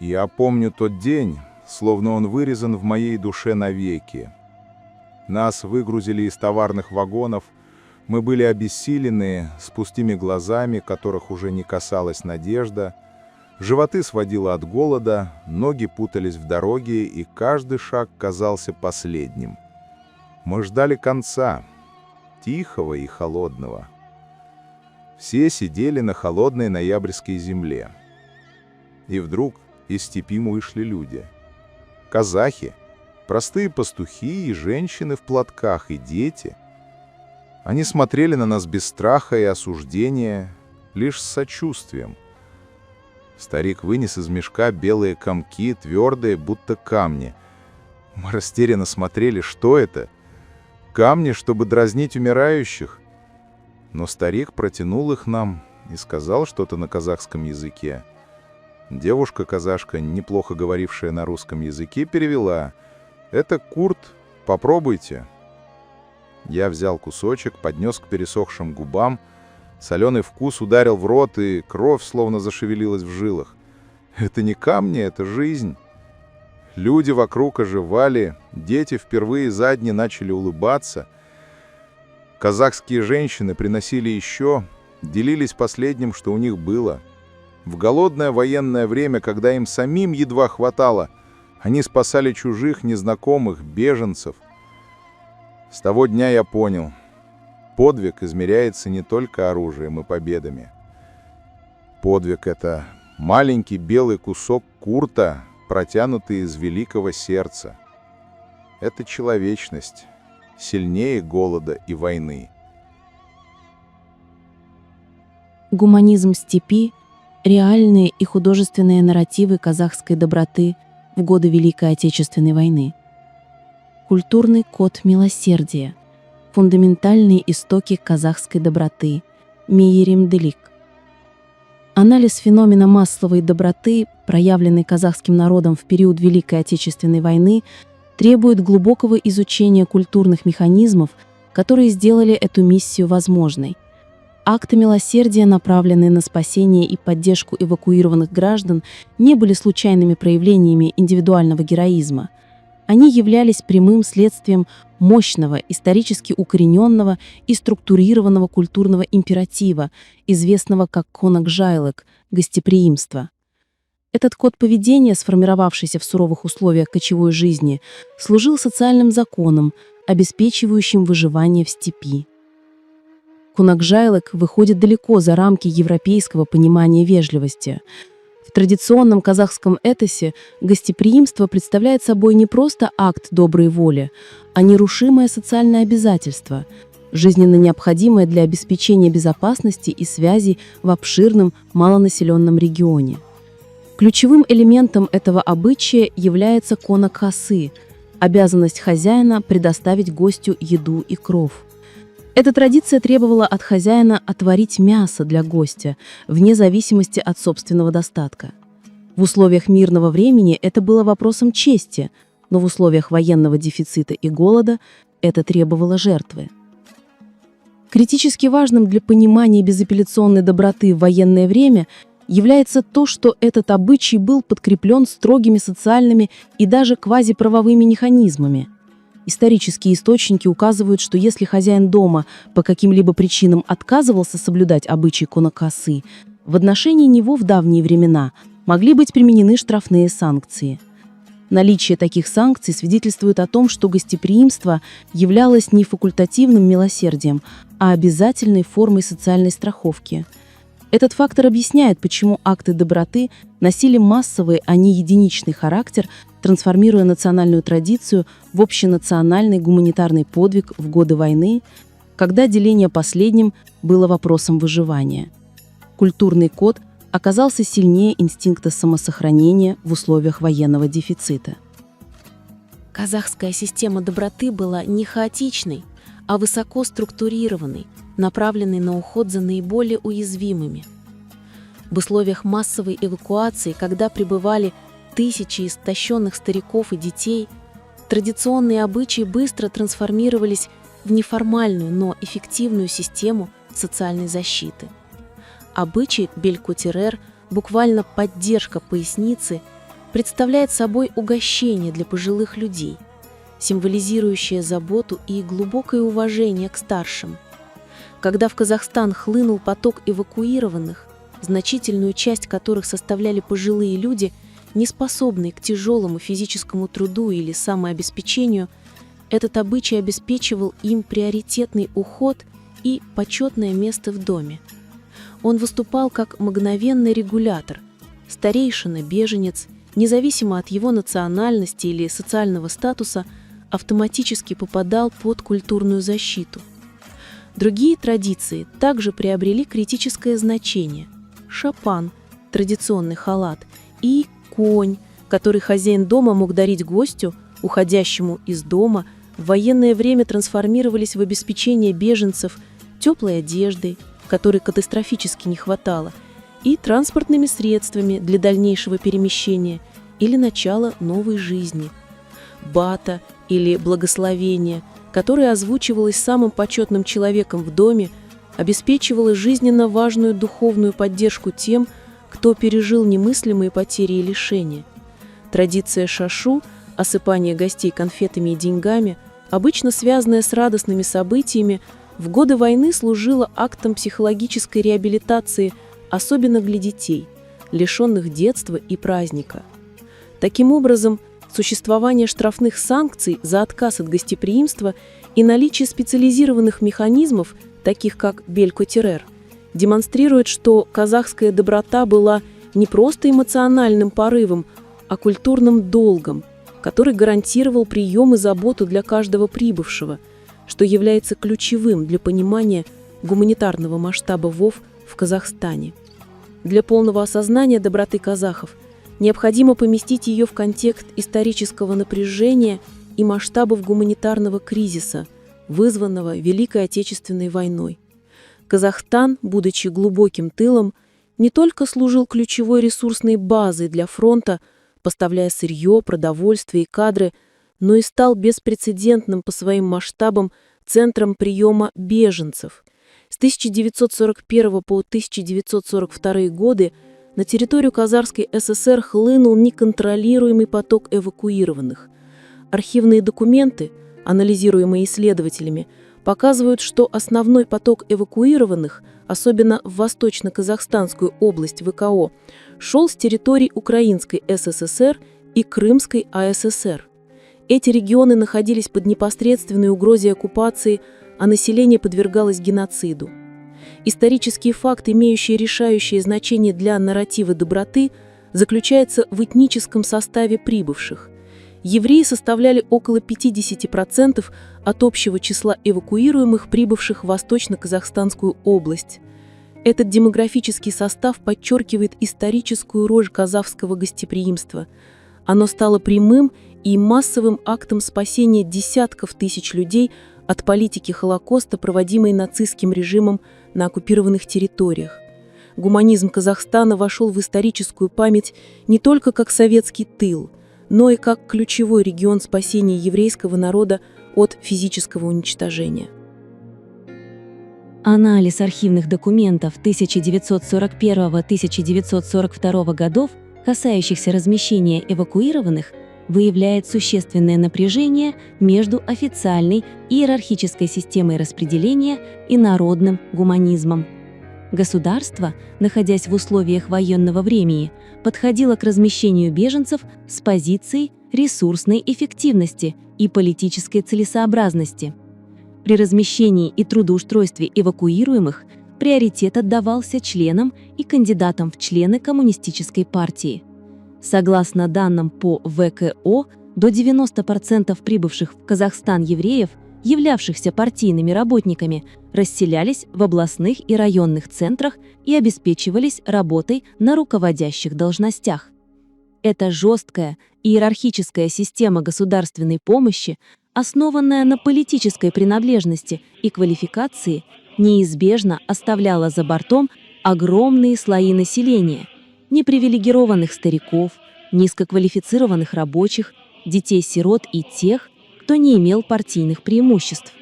Я помню тот день, словно он вырезан в моей душе навеки. Нас выгрузили из товарных вагонов, мы были обессилены, с пустыми глазами, которых уже не касалась надежда, животы сводило от голода, ноги путались в дороге, и каждый шаг казался последним. Мы ждали конца, тихого и холодного. Все сидели на холодной ноябрьской земле. И вдруг из степи вышли люди. Казахи, простые пастухи и женщины в платках, и дети. Они смотрели на нас без страха и осуждения, лишь с сочувствием. Старик вынес из мешка белые комки, твердые, будто камни. Мы растерянно смотрели, что это? Камни, чтобы дразнить умирающих? Но старик протянул их нам и сказал что-то на казахском языке. Девушка-казашка, неплохо говорившая на русском языке, перевела: «Это курт, попробуйте». Я взял кусочек, поднес к пересохшим губам. Соленый вкус ударил в рот, и кровь словно зашевелилась в жилах. Это не камни, это жизнь. Люди вокруг оживали, дети впервые за дни начали улыбаться. Казахские женщины приносили еще, делились последним, что у них было. В голодное военное время, когда им самим едва хватало, они спасали чужих, незнакомых, беженцев. С того дня я понял, подвиг измеряется не только оружием и победами. Подвиг — это маленький белый кусок курта, протянутый из великого сердца. Это человечность, сильнее голода и войны. Гуманизм степи — реальные и художественные нарративы казахской доброты в годы Великой Отечественной войны. Культурный код милосердия — фундаментальные истоки казахской доброты. Мейерим Делик. Анализ феномена массовой доброты, проявленной казахским народом в период Великой Отечественной войны, требует глубокого изучения культурных механизмов, которые сделали эту миссию возможной. Акты милосердия, направленные на спасение и поддержку эвакуированных граждан, не были случайными проявлениями индивидуального героизма. Они являлись прямым следствием мощного, исторически укорененного и структурированного культурного императива, известного как конакжайлык — гостеприимство. Этот код поведения, сформировавшийся в суровых условиях кочевой жизни, служил социальным законом, обеспечивающим выживание в степи. Конакжайлык выходит далеко за рамки европейского понимания вежливости. В традиционном казахском этосе гостеприимство представляет собой не просто акт доброй воли, а нерушимое социальное обязательство, жизненно необходимое для обеспечения безопасности и связей в обширном малонаселенном регионе. Ключевым элементом этого обычая является конак-хасы – обязанность хозяина предоставить гостю еду и кров. Эта традиция требовала от хозяина отварить мясо для гостя, вне зависимости от собственного достатка. В условиях мирного времени это было вопросом чести, но в условиях военного дефицита и голода это требовало жертвы. Критически важным для понимания безапелляционной доброты в военное время является то, что этот обычай был подкреплен строгими социальными и даже квазиправовыми механизмами. Исторические источники указывают, что если хозяин дома по каким-либо причинам отказывался соблюдать обычай конак-хасы, в отношении него в давние времена могли быть применены штрафные санкции. Наличие таких санкций свидетельствует о том, что гостеприимство являлось не факультативным милосердием, а обязательной формой социальной страховки. Этот фактор объясняет, почему акты доброты носили массовый, а не единичный характер, трансформируя национальную традицию в общенациональный гуманитарный подвиг в годы войны, когда деление последним было вопросом выживания. Культурный код оказался сильнее инстинкта самосохранения в условиях военного дефицита. Казахская система доброты была не хаотичной, а высоко структурированной, направленной на уход за наиболее уязвимыми. В условиях массовой эвакуации, когда прибывали тысячи истощенных стариков и детей, традиционные обычаи быстро трансформировались в неформальную, но эффективную систему социальной защиты. Обычай бель-котирер, буквально поддержка поясницы, представляет собой угощение для пожилых людей, символизирующее заботу и глубокое уважение к старшим. Когда в Казахстан хлынул поток эвакуированных, значительную часть которых составляли пожилые люди, не способные к тяжелому физическому труду или самообеспечению, этот обычай обеспечивал им приоритетный уход и почетное место в доме. Он выступал как мгновенный регулятор. Старейшина, беженец, независимо от его национальности или социального статуса, автоматически попадал под культурную защиту. Другие традиции также приобрели критическое значение. Шапан, традиционный халат, и конь, который хозяин дома мог дарить гостю, уходящему из дома, в военное время трансформировались в обеспечение беженцев теплой одеждой, которой катастрофически не хватало, и транспортными средствами для дальнейшего перемещения или начала новой жизни. Бата или благословение, которое озвучивалось самым почетным человеком в доме, обеспечивало жизненно важную духовную поддержку тем, кто пережил немыслимые потери и лишения. Традиция шашу, осыпание гостей конфетами и деньгами, обычно связанная с радостными событиями, в годы войны служила актом психологической реабилитации, особенно для детей, лишенных детства и праздника. Таким образом, существование штрафных санкций за отказ от гостеприимства и наличие специализированных механизмов, таких как Бель-Котирер, демонстрирует, что казахская доброта была не просто эмоциональным порывом, а культурным долгом, который гарантировал прием и заботу для каждого прибывшего, что является ключевым для понимания гуманитарного масштаба ВОВ в Казахстане. Для полного осознания доброты казахов необходимо поместить ее в контекст исторического напряжения и масштабов гуманитарного кризиса, вызванного Великой Отечественной войной. Казахстан, будучи глубоким тылом, не только служил ключевой ресурсной базой для фронта, поставляя сырье, продовольствие и кадры, но и стал беспрецедентным по своим масштабам центром приема беженцев. С 1941 по 1942 годы на территорию Казахской ССР хлынул неконтролируемый поток эвакуированных. Архивные документы, анализируемые исследователями, показывают, что основной поток эвакуированных, особенно в Восточно-Казахстанскую область ВКО, шел с территорий Украинской СССР и Крымской АССР. Эти регионы находились под непосредственной угрозой оккупации, а население подвергалось геноциду. Исторический факт, имеющий решающее значение для нарратива доброты, заключается в этническом составе прибывших. Евреи составляли около 50% от общего числа эвакуируемых, прибывших в Восточно-Казахстанскую область. Этот демографический состав подчеркивает историческую роль казахского гостеприимства. Оно стало прямым и массовым актом спасения десятков тысяч людей от политики Холокоста, проводимой нацистским режимом на оккупированных территориях. Гуманизм Казахстана вошел в историческую память не только как советский тыл, но и как ключевой регион спасения еврейского народа от физического уничтожения. Анализ архивных документов 1941-1942 годов, касающихся размещения эвакуированных, выявляет существенное напряжение между официальной иерархической системой распределения и народным гуманизмом. Государство, находясь в условиях военного времени, подходило к размещению беженцев с позицией ресурсной эффективности и политической целесообразности. При размещении и трудоустройстве эвакуируемых приоритет отдавался членам и кандидатам в члены Коммунистической партии. Согласно данным по ВКО, до 90% прибывших в Казахстан евреев, являвшихся партийными работниками, расселялись в областных и районных центрах и обеспечивались работой на руководящих должностях. Эта жесткая иерархическая система государственной помощи, основанная на политической принадлежности и квалификации, неизбежно оставляла за бортом огромные слои населения, непривилегированных стариков, низкоквалифицированных рабочих, детей-сирот и тех, кто не имел партийных преимуществ.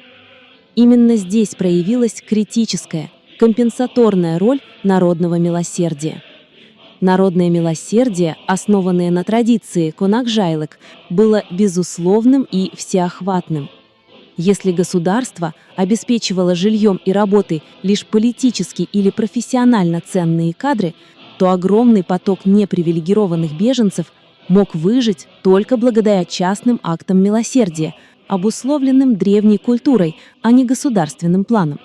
Именно здесь проявилась критическая, компенсаторная роль народного милосердия. Народное милосердие, основанное на традиции Конакжайлык, было безусловным и всеохватным. Если государство обеспечивало жильем и работой лишь политически или профессионально ценные кадры, то огромный поток непривилегированных беженцев мог выжить только благодаря частным актам милосердия, обусловленным древней культурой, а не государственным планом.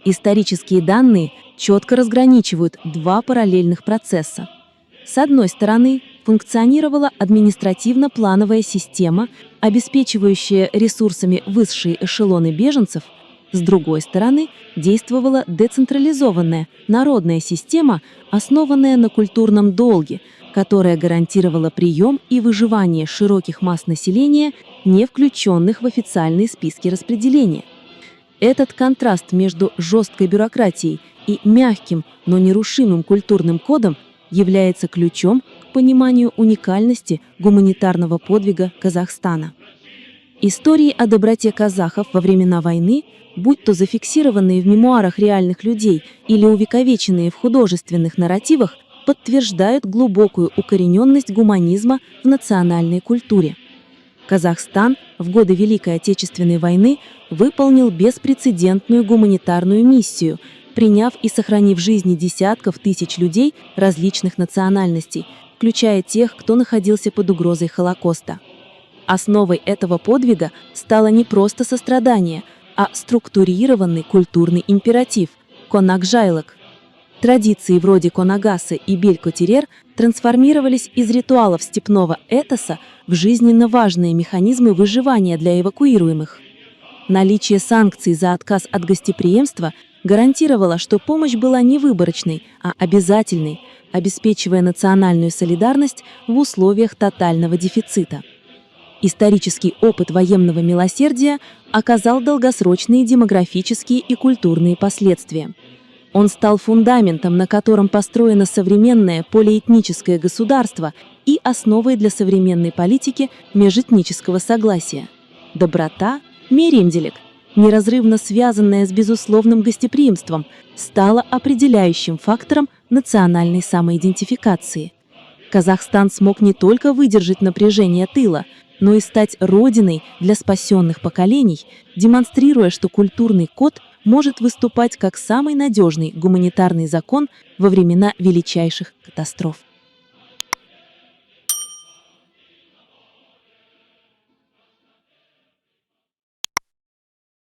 Исторические данные четко разграничивают два параллельных процесса. С одной стороны, функционировала административно-плановая система, обеспечивающая ресурсами высшие эшелоны беженцев, с другой стороны, действовала децентрализованная народная система, основанная на культурном долге, которая гарантировала прием и выживание широких масс населения, не включенных в официальные списки распределения. Этот контраст между жесткой бюрократией и мягким, но нерушимым культурным кодом является ключом к пониманию уникальности гуманитарного подвига Казахстана. Истории о доброте казахов во времена войны, будь то зафиксированные в мемуарах реальных людей или увековеченные в художественных нарративах, подтверждают глубокую укорененность гуманизма в национальной культуре. Казахстан в годы Великой Отечественной войны выполнил беспрецедентную гуманитарную миссию, приняв и сохранив жизни десятков тысяч людей различных национальностей, включая тех, кто находился под угрозой Холокоста. Основой этого подвига стало не просто сострадание, а структурированный культурный императив – Конакжайлык. Традиции вроде Конагасы и Бель-Котирер трансформировались из ритуалов степного этоса в жизненно важные механизмы выживания для эвакуируемых. Наличие санкций за отказ от гостеприимства гарантировало, что помощь была не выборочной, а обязательной, обеспечивая национальную солидарность в условиях тотального дефицита. Исторический опыт военного милосердия оказал долгосрочные демографические и культурные последствия. Он стал фундаментом, на котором построено современное полиэтническое государство и основой для современной политики межэтнического согласия. Доброта, меримделик, неразрывно связанная с безусловным гостеприимством, стала определяющим фактором национальной самоидентификации. Казахстан смог не только выдержать напряжение тыла, но и стать родиной для спасенных поколений, демонстрируя, что культурный код может выступать как самый надежный гуманитарный закон во времена величайших катастроф.